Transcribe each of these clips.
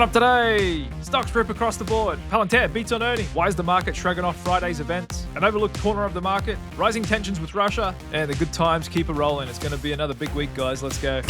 Coming up today, stocks rip across the board. Palantir beats on earnings. Why is the market shrugging off Friday's events? An overlooked corner of the market. Rising tensions with Russia. And the good times keep a rolling. It's going to be another big week, guys. Let's go.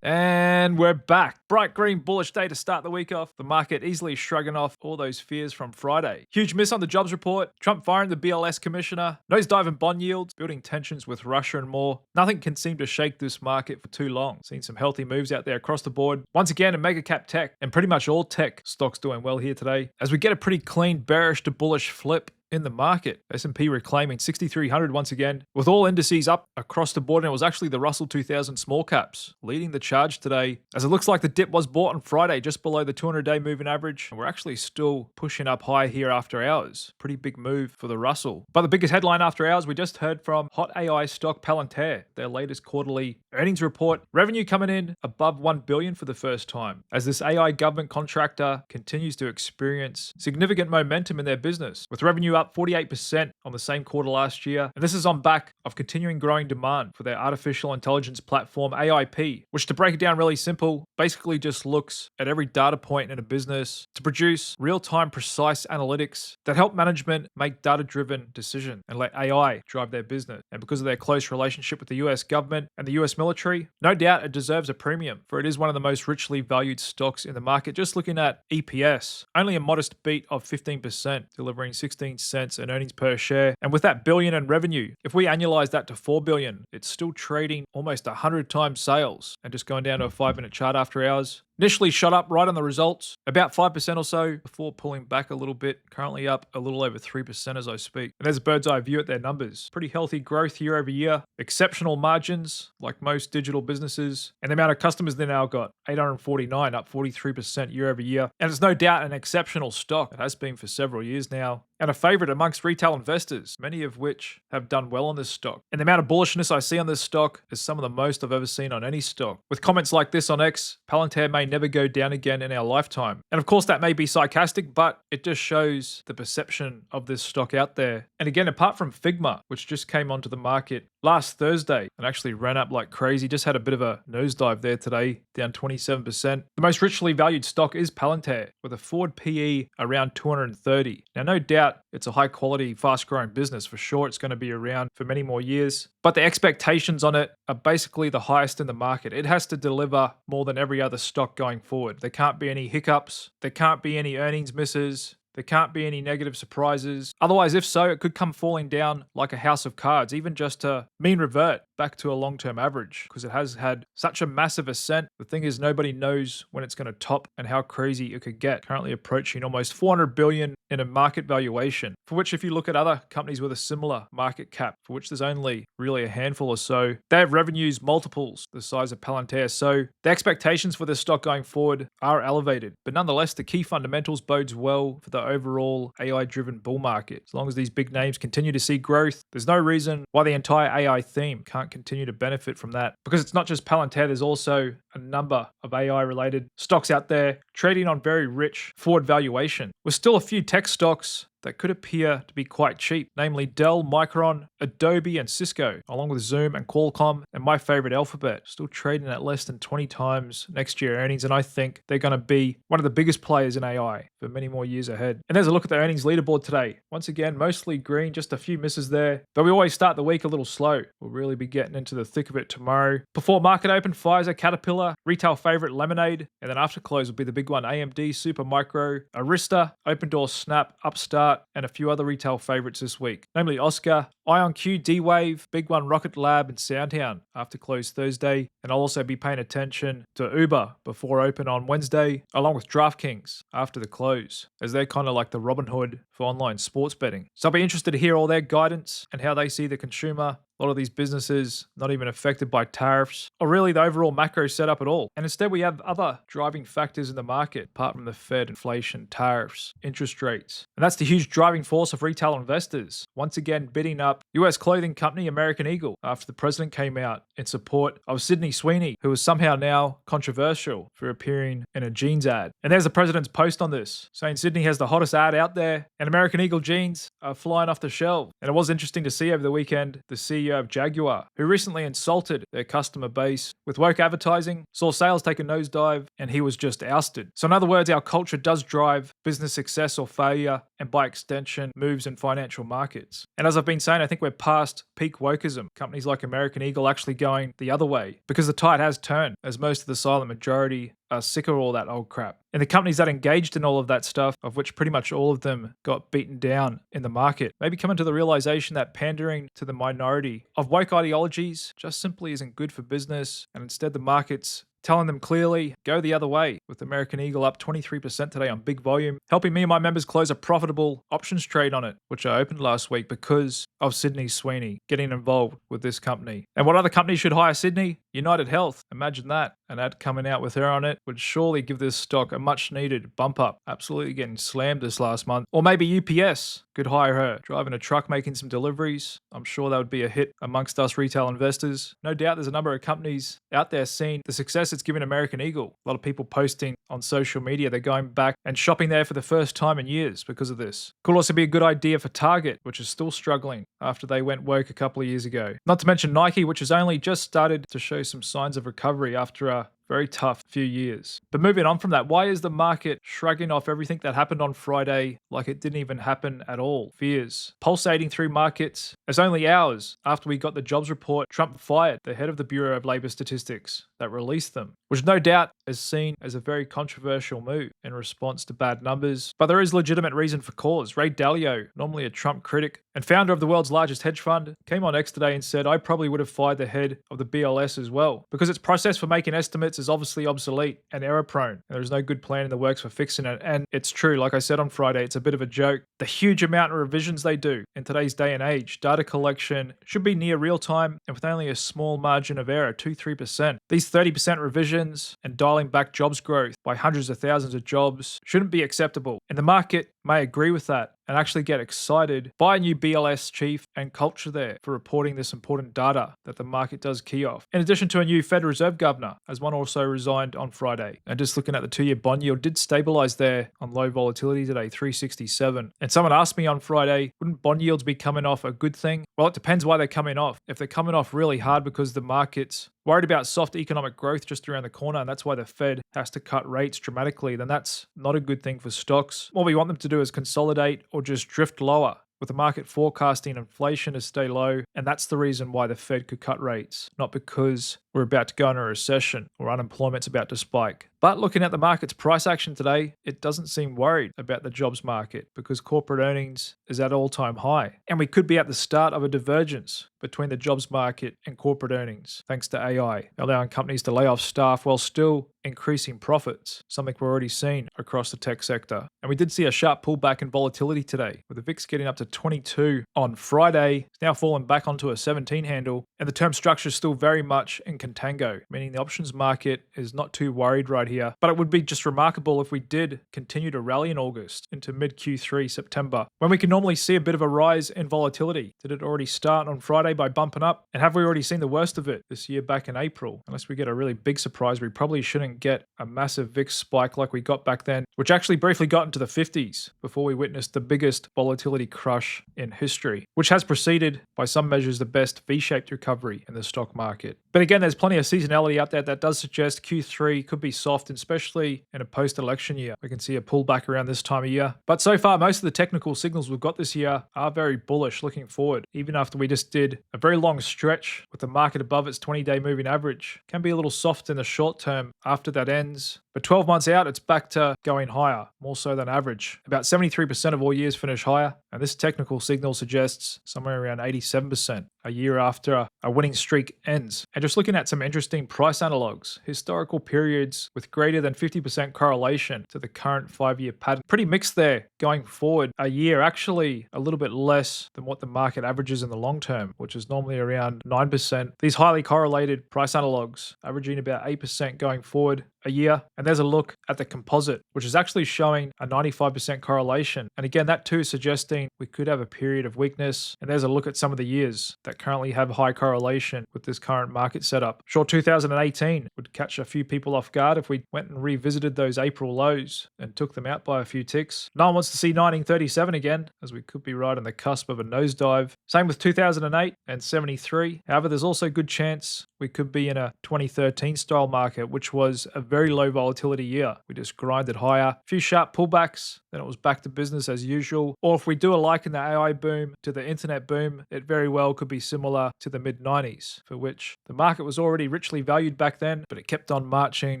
And we're back. Bright green bullish day to start the week off. The market easily shrugging off all those fears from Friday. Huge miss on the jobs report. Trump firing the BLS commissioner. Nosedive in bond yields. Building tensions with Russia and more. Nothing can seem to shake this market for too long. Seen some healthy moves out there across the board. Once again, in mega cap tech and pretty much all tech stocks doing well here today. As we get a pretty clean bearish to bullish flip in the market. S&P reclaiming 6,300 once again, with all indices up across the board, and it was actually the Russell 2000 small caps leading the charge today, as it looks like the dip was bought on Friday just below the 200-day moving average, and we're actually still pushing up high here after hours. Pretty big move for the Russell. But the biggest headline after hours, we just heard from hot AI stock Palantir, their latest quarterly earnings report. Revenue coming in above $1 billion for the first time, as this AI government contractor continues to experience significant momentum in their business, with revenue up 48% on the same quarter last year. And this is on back of continuing growing demand for their artificial intelligence platform AIP, which, to break it down really simple, basically just looks at every data point in a business to produce real-time precise analytics that help management make data-driven decisions and let AI drive their business. And because of their close relationship with the US government and the US military, no doubt it deserves a premium, for it is one of the most richly valued stocks in the market. Just looking at EPS, only a modest beat of 15%, delivering 16 cents in earnings per share. And with that billion in revenue, if we annualize that to 4 billion, it's still trading almost 100 times sales. And just going down to a 5-minute chart after hours, initially shot up right on the results, about 5% or so before pulling back a little bit, currently up a little over 3% as I speak. And there's a bird's eye view at their numbers. Pretty healthy growth year over year, exceptional margins like most digital businesses, and the amount of customers they now got, 849, up 43% year over year. And it's no doubt an exceptional stock. It has been for several years now, and a favorite amongst retail investors, many of which have done well on this stock. And the amount of bullishness I see on this stock is some of the most I've ever seen on any stock. With comments like this on X, Palantir may never go down again in our lifetime. And of course that may be sarcastic, but it just shows the perception of this stock out there. And again, apart from Figma, which just came onto the market last Thursday and actually ran up like crazy, just had a bit of a nosedive there today, down 27%. The most richly valued stock is Palantir, with a forward PE around 230. Now, no doubt it's a high quality, fast growing business. For sure, it's going to be around for many more years. But the expectations on it are basically the highest in the market. It has to deliver more than every other stock going forward. There can't be any hiccups. There can't be any earnings misses. There can't be any negative surprises. Otherwise, if so, it could come falling down like a house of cards, even just to mean revert back to a long-term average, because it has had such a massive ascent. The thing is, nobody knows when it's going to top and how crazy it could get. Currently approaching almost 400 billion in a market valuation, for which if you look at other companies with a similar market cap, for which there's only really a handful or so, they have revenues multiples the size of Palantir. So the expectations for this stock going forward are elevated, but nonetheless, the key fundamentals bodes well for the overall AI-driven bull market. As long as these big names continue to see growth, there's no reason why the entire AI theme can't continue to benefit from that. Because it's not just Palantir, there's also a number of AI-related stocks out there trading on very rich forward valuation, with still a few tech stocks that could appear to be quite cheap, namely Dell, Micron, Adobe, and Cisco, along with Zoom and Qualcomm, and my favorite Alphabet, still trading at less than 20 times next year earnings, and I think they're going to be one of the biggest players in AI for many more years ahead. And there's a look at the earnings leaderboard today. Once again, mostly green, just a few misses there, but we always start the week a little slow. We'll really be getting into the thick of it tomorrow. Before market open, Pfizer, Caterpillar, retail favorite Lemonade, and then after close will be the big one, AMD, Supermicro, Arista, Open Door, Snap, Upstart, and a few other retail favorites this week, namely Oscar, IonQ, D-Wave, Big One, Rocket Lab, and SoundHound after close Thursday. And I'll also be paying attention to Uber before open on Wednesday, along with DraftKings after the close, as they're kind of like the Robin Hood for online sports betting. So I'll be interested to hear all their guidance and how they see the consumer. A lot of these businesses not even affected by tariffs or really the overall macro setup at all. And instead we have other driving factors in the market apart from the Fed, inflation, tariffs, interest rates. And that's the huge driving force of retail investors. Once again bidding up US clothing company American Eagle after the president came out in support of Sydney Sweeney, who is somehow now controversial for appearing in a jeans ad. And there's the president's post on this, saying Sydney has the hottest ad out there and American Eagle jeans are flying off the shelf. And it was interesting to see over the weekend the CEO CEO of Jaguar, who recently insulted their customer base with woke advertising, saw sales take a nosedive, and he was just ousted. So in other words, our culture does drive business success or failure, and by extension, moves in financial markets. And as I've been saying, I think we're past peak wokeism. Companies like American Eagle actually going the other way because the tide has turned, as most of the silent majority are sick of all that old crap. And the companies that engaged in all of that stuff, of which pretty much all of them got beaten down in the market, maybe coming to the realization that pandering to the minority of woke ideologies just simply isn't good for business, and instead the market's telling them clearly, go the other way, with American Eagle up 23% today on big volume, helping me and my members close a profitable options trade on it, which I opened last week because of Sydney Sweeney getting involved with this company. And what other company should hire Sydney? United Health. Imagine that. An ad coming out with her on it would surely give this stock a much needed bump up. Absolutely getting slammed this last month. Or maybe UPS could hire her, driving a truck, making some deliveries. I'm sure that would be a hit amongst us retail investors. No doubt there's a number of companies out there seeing the success it's given American Eagle. A lot of people posting on social media they're going back and shopping there for the first time in years because of this. Could also be a good idea for Target, which is still struggling after they went woke a couple of years ago. Not to mention Nike, which has only just started to show some signs of recovery after a very tough few years. But moving on from that, why is the market shrugging off everything that happened on Friday like it didn't even happen at all? Fears pulsating through markets as only hours after we got the jobs report, Trump fired the head of the Bureau of Labor Statistics that released them, which no doubt is seen as a very controversial move in response to bad numbers. But there is legitimate reason for cause. Ray Dalio, normally a Trump critic and founder of the world's largest hedge fund, came on X today and said, I probably would have fired the head of the BLS as well, because its process for making estimates is obviously obsolete and error prone. There is no good plan in the works for fixing it. And it's true, like I said on Friday, it's a bit of a joke. The huge amount of revisions they do in today's day and age, data collection should be near real time and with only a small margin of error, 2-3%. These 30% revisions and dialing back jobs growth by hundreds of thousands of jobs shouldn't be acceptable. And the market may agree with that and actually get excited by a new BLS chief and culture there for reporting this important data that the market does key off. In addition to a new Fed Reserve governor, as one also resigned on Friday. And just looking at the 2-year bond yield, did stabilize there on low volatility today, 367. And someone asked me on Friday, wouldn't bond yields be coming off a good thing? Well, it depends why they're coming off. If they're coming off really hard because the market's worried about soft economic growth just around the corner, and that's why the Fed has to cut rates dramatically, then that's not a good thing for stocks. What we want them to do is consolidate or just drift lower, with the market forecasting inflation to stay low, and that's the reason why the Fed could cut rates, not because we're about to go into a recession or unemployment's about to spike. But looking at the market's price action today, it doesn't seem worried about the jobs market because corporate earnings is at all-time high. And we could be at the start of a divergence between the jobs market and corporate earnings, thanks to AI, allowing companies to lay off staff while still increasing profits, something we're already seeing across the tech sector. And we did see a sharp pullback in volatility today, with the VIX getting up to 22 on Friday. It's now fallen back onto a 17 handle, and the term structure is still very much in contango, meaning the options market is not too worried right here. But it would be just remarkable if we did continue to rally in August into mid Q3 September, when we can normally see a bit of a rise in volatility. Did it already start on Friday by bumping up? And have we already seen the worst of it this year back in April? Unless we get a really big surprise, we probably shouldn't get a massive VIX spike like we got back then, which actually briefly got into the 50s before we witnessed the biggest volatility crush in history, which has preceded, by some measures, the best V-shaped recovery in the stock market. But again, there's plenty of seasonality out there that does suggest Q3 could be soft, especially in a post-election year. We can see a pullback around this time of year. But so far, most of the technical signals we've got this year are very bullish looking forward, even after we just did a very long stretch with the market above its 20-day moving average. Can be a little soft in the short term after that ends, but 12 months out, it's back to going higher, more so than average. About 73% of all years finish higher, and this technical signal suggests somewhere around 87% a year after a winning streak ends. And just looking at some interesting price analogs, historical periods with greater than 50% correlation to the current 5-year pattern. Pretty mixed there going forward. A year actually a little bit less than what the market averages in the long term, which is normally around 9%. These highly correlated price analogs averaging about 8% going forward. a year. And there's a look at the composite, which is actually showing a 95% correlation. And again, that too is suggesting we could have a period of weakness. And there's a look at some of the years that currently have high correlation with this current market setup. Sure, 2018 would catch a few people off guard if we went and revisited those April lows and took them out by a few ticks. No one wants to see 1937 again, as we could be right on the cusp of a nosedive. Same with 2008 and 73. However, there's also a good chance we could be in a 2013 style market, which was a very low volatility year. We just grinded higher, a few sharp pullbacks, then it was back to business as usual. Or if we do a like in the AI boom to the internet boom, it very well could be similar to the mid-90s, for which the market was already richly valued back then, but it kept on marching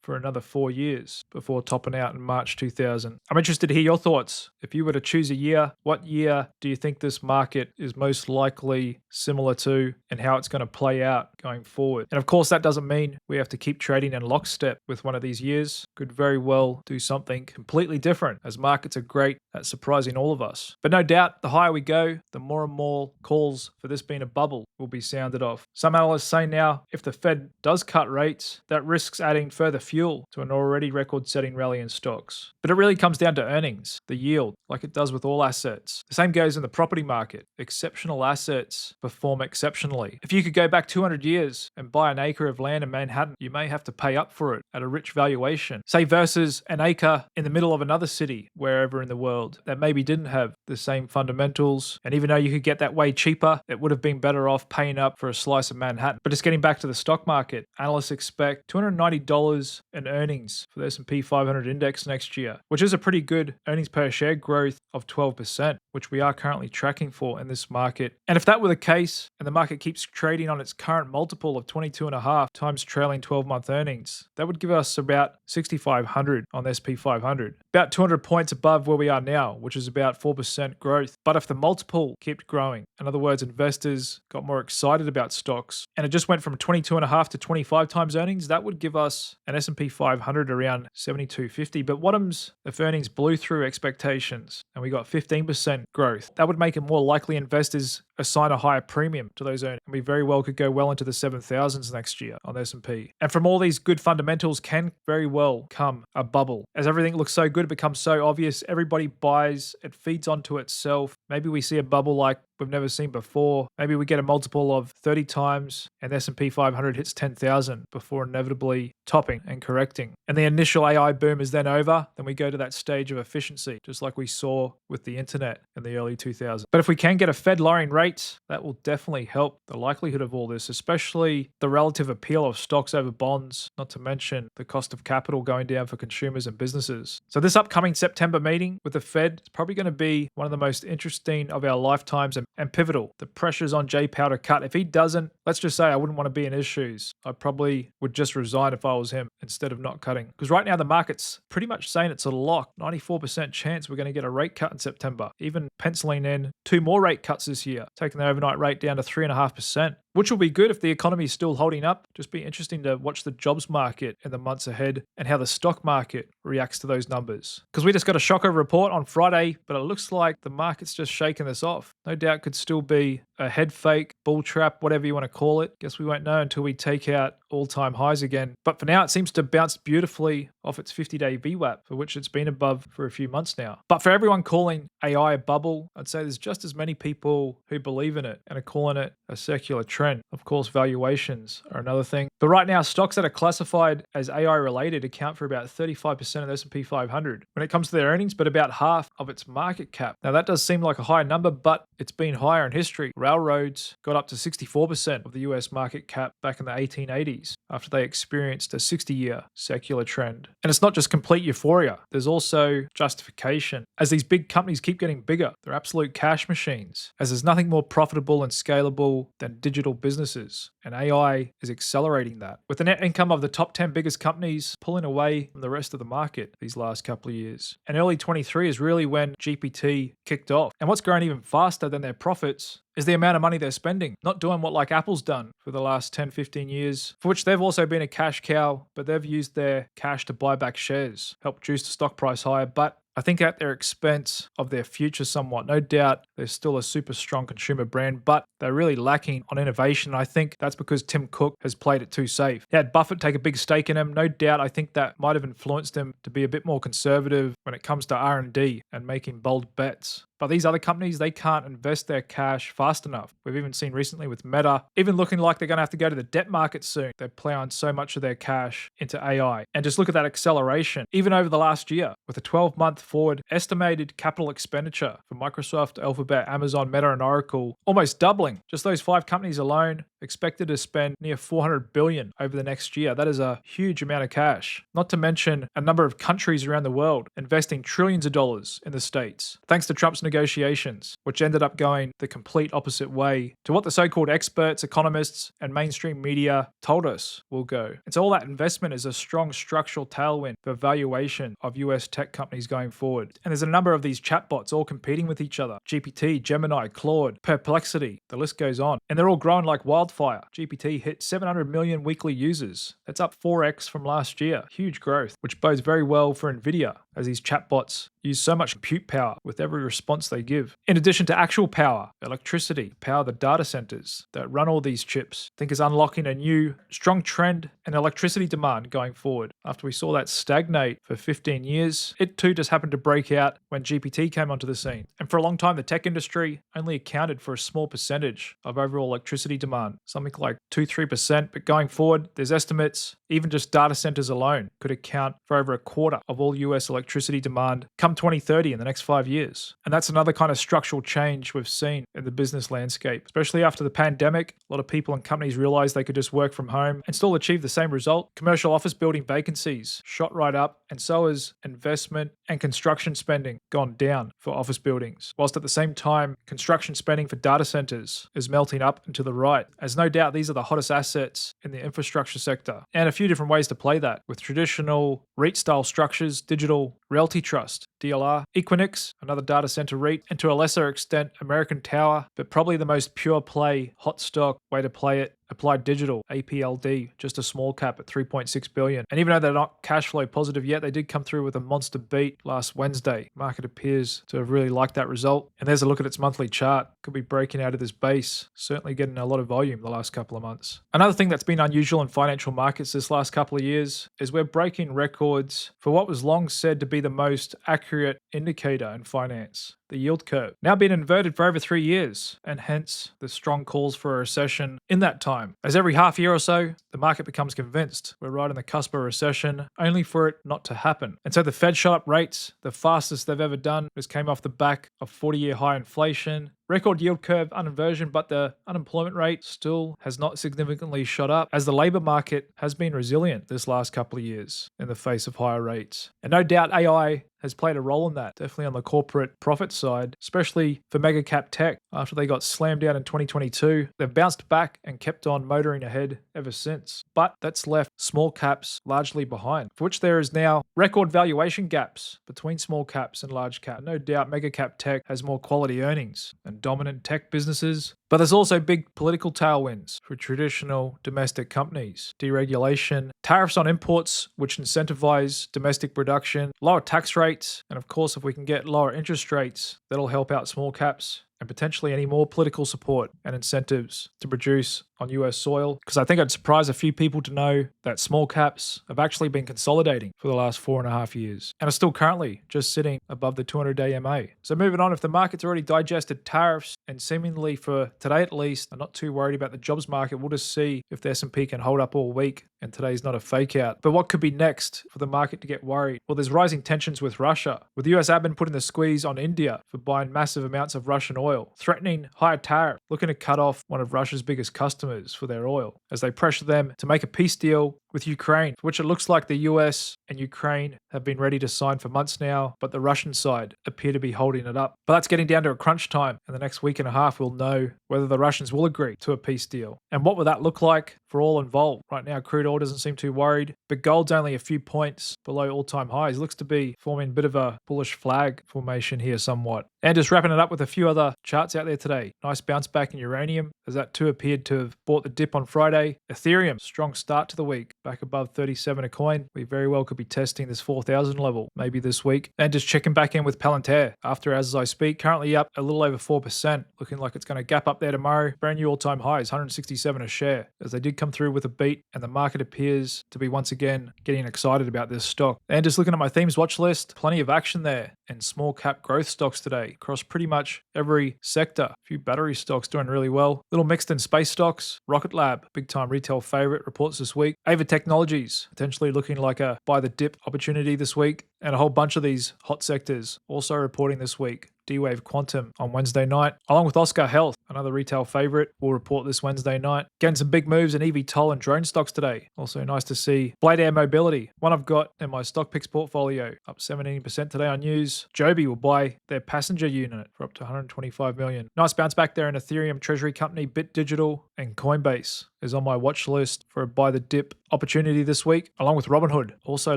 for another 4 years before topping out in March 2000. I'm interested to hear your thoughts. If you were to choose a year, what year do you think this market is most likely similar to, and how it's going to play out going forward? And of course, that doesn't mean we have to keep trading in lockstep with one of these years. Could very well do something completely different, as markets are great at surprising all of us. But no doubt, the higher we go, the more and more calls for this being a bubble will be sounded off. Some analysts say now, if the Fed does cut rates, that risks adding further fuel to an already record-setting rally in stocks. But it really comes down to earnings, the yield, like it does with all assets. The same goes in the property market. Exceptional assets perform exceptionally. If you could go back 200 years and buy an acre of land in Manhattan, you may have to pay up for it at a rich valuation. Say versus an acre in the middle of another city, wherever in the world, that maybe didn't have the same fundamentals. And even though you could get that way cheaper, it would have been better off paying up for a slice of Manhattan. But just getting back to the stock market, analysts expect $290 in earnings for the S&P 500 index next year, which is a pretty good earnings per share growth of 12%, which we are currently tracking for in this market. And if that were the case, and the market keeps trading on its current multiple of 22.5 times trailing 12-month earnings, that would give us about 6,500 on the S&P 500, about 200 points above where we are now, which is about 4% growth. But if the multiple kept growing, in other words, investors got more excited about stocks, and it just went from 22.5 to 25 times earnings, that would give us an S&P 500 around 7250. But what if earnings blew through expectations and we got 15% growth? That would make it more likely investors assign a higher premium to those earnings. And we very well could go well into the 7,000s next year on the S&P. And from all these good fundamentals can very well come a bubble. As everything looks so good, it becomes so obvious. Everybody buys, it feeds onto itself. Maybe we see a bubble like we've never seen before. Maybe we get a multiple of 30 times and the S&P 500 hits 10,000 before inevitably topping and correcting. And the initial AI boom is then over. Then we go to that stage of efficiency, just like we saw with the internet in the early 2000s. But if we can get a Fed lowering rates, that will definitely help the likelihood of all this, especially the relative appeal of stocks over bonds, not to mention the cost of capital going down for consumers and businesses. So this upcoming September meeting with the Fed is probably going to be one of the most interesting of our lifetimes and pivotal. The pressure's on Jay Powell to cut. If he doesn't, let's just say I wouldn't want to be in his shoes. I probably would just resign if I was him instead of not cutting. Because right now the market's pretty much saying it's a lock. 94% chance we're going to get a rate cut in September. Even penciling in 2 more rate cuts this year, taking the overnight rate down to 3.5%. Which will be good if the economy is still holding up. Just be interesting to watch the jobs market in the months ahead and how the stock market reacts to those numbers. Because we just got a shocker report on Friday, but it looks like the market's just shaking this off. No doubt could still be a head fake, bull trap, whatever you want to call it. Guess we won't know until we take out all-time highs again. But for now, it seems to bounce beautifully off its 50-day VWAP, for which it's been above for a few months now. But for everyone calling AI a bubble, I'd say there's just as many people who believe in it and are calling it a secular trend. Of course, valuations are another thing. But right now, stocks that are classified as AI related account for about 35% of the S&P 500 when it comes to their earnings, but about half of its market cap. Now that does seem like a high number, but it's been higher in history. Railroads got up to 64% of the US market cap back in the 1880s after they experienced a 60-year secular trend. And it's not just complete euphoria. There's also justification. As these big companies keep getting bigger, they're absolute cash machines, as there's nothing more profitable and scalable than digital businesses, and AI is accelerating that. With the net income of the top 10 biggest companies pulling away from the rest of the market these last couple of years. And early 23 is really when GPT kicked off. And what's grown even faster than their profits is the amount of money they're spending, not doing what like Apple's done for the last 10, 15 years, for which they've also been a cash cow, but they've used their cash to buy back shares, help juice the stock price higher, but I think at their expense of their future somewhat. No doubt they're still a super strong consumer brand, but they're really lacking on innovation. I think that's because Tim Cook has played it too safe. He had Buffett take a big stake in him. No doubt I think that might have influenced him to be a bit more conservative when it comes to R&D and making bold bets. But these other companies, they can't invest their cash fast enough. We've even seen recently with Meta, even looking like they're going to have to go to the debt market soon. They're plowing so much of their cash into AI. And just look at that acceleration, even over the last year, with a 12-month forward estimated capital expenditure for Microsoft, Alphabet, Amazon, Meta, and Oracle, almost doubling. Just those 5 companies alone expected to spend near $400 billion over the next year. That is a huge amount of cash. Not to mention a number of countries around the world investing trillions of dollars in the States, thanks to Trump's negotiations, which ended up going the complete opposite way to what the so-called experts, economists, and mainstream media told us will go. And so all that investment is a strong structural tailwind for valuation of US tech companies going forward. And there's a number of these chatbots all competing with each other. GPT, Gemini, Claude, Perplexity, the list goes on. And they're all growing like wildfire. GPT hit 700 million weekly users. That's up 4x from last year. Huge growth, which bodes very well for Nvidia, as these chatbots use so much compute power with every response they give. In addition to actual power, electricity, power the data centers that run all these chips, I think is unlocking a new strong trend in electricity demand going forward. After we saw that stagnate for 15 years, it too just happened to break out when GPT came onto the scene. And for a long time, the tech industry only accounted for a small percentage of overall electricity demand, something like 2-3%. But going forward, there's estimates, even just data centers alone could account for over a quarter of all US electricity demand come 2030 in the next 5 years. And that's another kind of structural change we've seen in the business landscape, especially after the pandemic. A lot of people and companies realized they could just work from home and still achieve the same result. Commercial office building vacancies shot right up, and so has investment and construction spending gone down for office buildings, whilst at the same time, construction spending for data centers is melting up and to the right, as no doubt these are the hottest assets in the infrastructure sector. And a few different ways to play that, with traditional REIT-style structures, digital realty trust, DLR, Equinix, another data center REIT, and to a lesser extent, American Tower, but probably the most pure play, hot stock way to play it, Applied Digital, APLD, just a small cap at $3.6 billion. And even though they're not cash flow positive yet, they did come through with a monster beat last Wednesday. Market appears to have really liked that result. And there's a look at its monthly chart. Could be breaking out of this base, certainly getting a lot of volume the last couple of months. Another thing that's been unusual in financial markets this last couple of years is we're breaking records for what was long said to be the most accurate indicator in finance, the yield curve, now been inverted for over 3 years, and hence the strong calls for a recession in that time. As every half year or so, the market becomes convinced we're right on the cusp of a recession, only for it not to happen. And so the Fed shot up rates, the fastest they've ever done. This came off the back of 40-year high inflation, record yield curve uninversion, but the unemployment rate still has not significantly shot up, as the labor market has been resilient this last couple of years in the face of higher rates. And no doubt AI has played a role in that, definitely on the corporate profit side, especially for mega cap tech. After they got slammed down in 2022, they've bounced back and kept on motoring ahead ever since. But that's left small caps largely behind, for which there is now record valuation gaps between small caps and large cap. No doubt mega cap tech has more quality earnings than dominant tech businesses. But there's also big political tailwinds for traditional domestic companies. Deregulation, tariffs on imports, which incentivize domestic production, lower tax rates, and of course, if we can get lower interest rates, that'll help out small caps, and potentially any more political support and incentives to produce on US soil. Because I think I'd surprise a few people to know that small caps have actually been consolidating for the last 4.5 years and are still currently just sitting above the 200-day MA. So moving on, if the market's already digested tariffs and seemingly for today at least, I'm not too worried about the jobs market. We'll just see if the S&P can hold up all week and today's not a fake out. But what could be next for the market to get worried? Well, there's rising tensions with Russia, with the US admin putting the squeeze on India for buying massive amounts of Russian oil, threatening higher tariff, looking to cut off one of Russia's biggest customers for their oil, as they pressure them to make a peace deal with Ukraine, which it looks like the US and Ukraine have been ready to sign for months now, but the Russian side appear to be holding it up. But that's getting down to a crunch time. In the next week and a half, we'll know whether the Russians will agree to a peace deal. And what will that look like for for all involved. Right now, crude oil doesn't seem too worried, but gold's only a few points below all-time highs. Looks to be forming a bit of a bullish flag formation here somewhat. And just wrapping it up with a few other charts out there today. Nice bounce back in uranium, as that too appeared to have bought the dip on Friday. Ethereum, strong start to the week, back above 37 a coin. We very well could be testing this 4,000 level, maybe this week. And just checking back in with Palantir after as I speak, currently up a little over 4%, looking like it's going to gap up there tomorrow. Brand new all-time highs, 167 a share, as they did come through with a beat, and the market appears to be once again getting excited about this stock. And just looking at my themes watch list, plenty of action there in small cap growth stocks today across pretty much every sector. A few battery stocks doing really well. Little mixed in space stocks. Rocket Lab, big time retail favorite, reports this week. Ava Technologies, potentially looking like a buy the dip opportunity this week. And a whole bunch of these hot sectors also reporting this week. D-Wave Quantum on Wednesday night, along with Oscar Health, another retail favorite, will report this Wednesday night. Getting some big moves in eVTOL and drone stocks today. Also nice to see Blade Air Mobility, one I've got in my stock picks portfolio, up 17% today on news. Joby will buy their passenger unit for up to 125 million. Nice bounce back there in Ethereum treasury company Bit Digital, and Coinbase is on my watch list for a buy the dip opportunity this week, along with Robinhood, also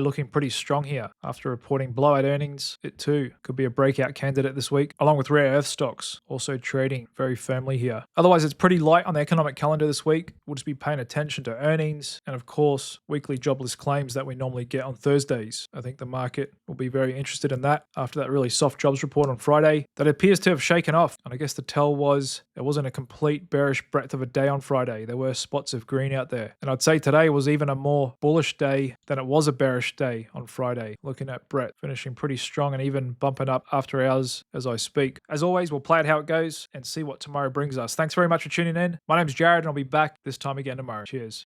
looking pretty strong here after reporting blowout earnings. It too could be a breakout candidate this week, along with rare earth stocks, also trading very firmly here. Otherwise, it's pretty light on the economic calendar this week. We'll just be paying attention to earnings and, of course, weekly jobless claims that we normally get on Thursdays. I think the market will be very interested in that after that really soft jobs report on Friday that appears to have shaken off. And I guess the tell was it wasn't a complete bearish breadth of a day on Friday. There were spots of green out there. And I'd say today was even a more bullish day than it was a bearish day on Friday. Looking at Brett finishing pretty strong and even bumping up after hours as I speak. As always, we'll play it how it goes and see what tomorrow brings us. Thanks very much for tuning in. My name's Jared and I'll be back this time again tomorrow. Cheers.